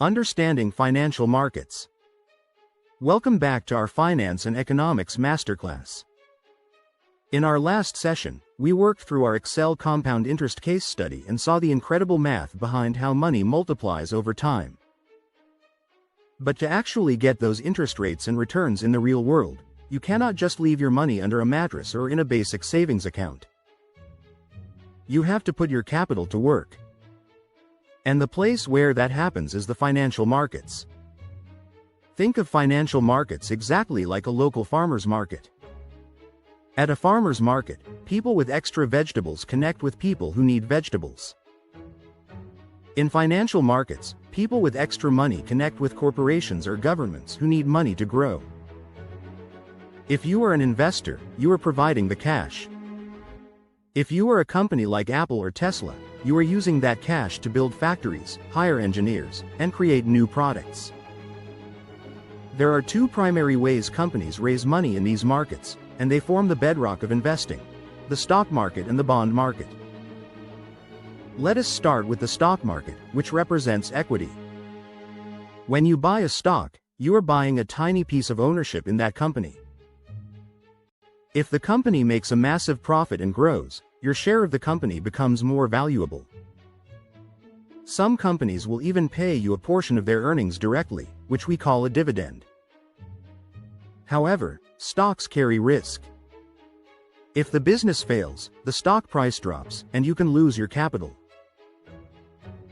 Understanding financial markets. Welcome back to our Finance and Economics Masterclass. In our last session, we worked through our Excel compound interest case study and saw the incredible math behind how money multiplies over time. But to actually get those interest rates and returns in the real world, you cannot just leave your money under a mattress or in a basic savings account. You have to put your capital to work. And the place where that happens is the financial markets. Think of financial markets exactly like a local farmer's market. At a farmer's market, people with extra vegetables connect with people who need vegetables. In financial markets, people with extra money connect with corporations or governments who need money to grow. If you are an investor, you are providing the cash. If you are a company like Apple or Tesla, you are using that cash to build factories, hire engineers, and create new products. There are two primary ways companies raise money in these markets, and they form the bedrock of investing: the stock market and the bond market. Let us start with the stock market, which represents equity. When you buy a stock, you are buying a tiny piece of ownership in that company. If the company makes a massive profit and grows, your share of the company becomes more valuable. Some companies will even pay you a portion of their earnings directly, which we call a dividend. However, stocks carry risk. If the business fails, the stock price drops, and you can lose your capital.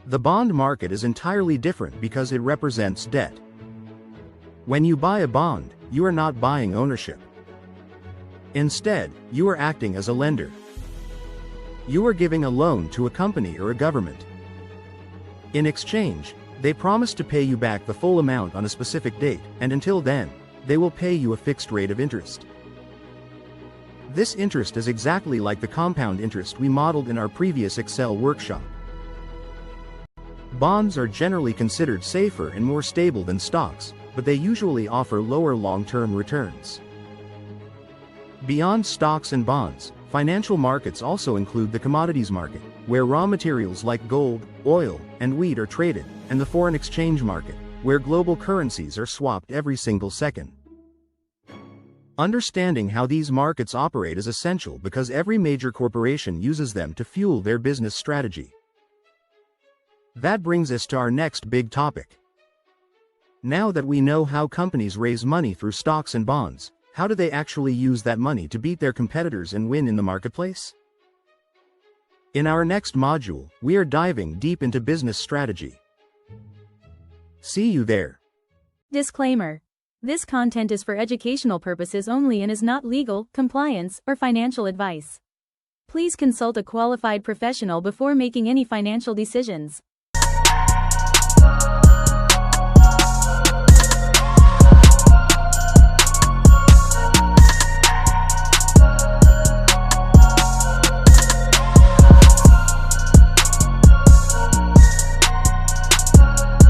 The bond market is entirely different because it represents debt. When you buy a bond, you are not buying ownership. Instead, you are acting as a lender. You are giving a loan to a company or a government. In exchange, they promise to pay you back the full amount on a specific date, and until then, they will pay you a fixed rate of interest. This interest is exactly like the compound interest we modeled in our previous Excel workshop. Bonds are generally considered safer and more stable than stocks, but they usually offer lower long-term returns. Beyond stocks and bonds, financial markets also include the commodities market, where raw materials like gold, oil, and wheat are traded, and the foreign exchange market, where global currencies are swapped every single second. Understanding how these markets operate is essential because every major corporation uses them to fuel their business strategy. That brings us to our next big topic. Now that we know how companies raise money through stocks and bonds, how do they actually use that money to beat their competitors and win in the marketplace? In our next module, we are diving deep into business strategy. See you there. Disclaimer. This content is for educational purposes only and is not legal, compliance, or financial advice. Please consult a qualified professional before making any financial decisions.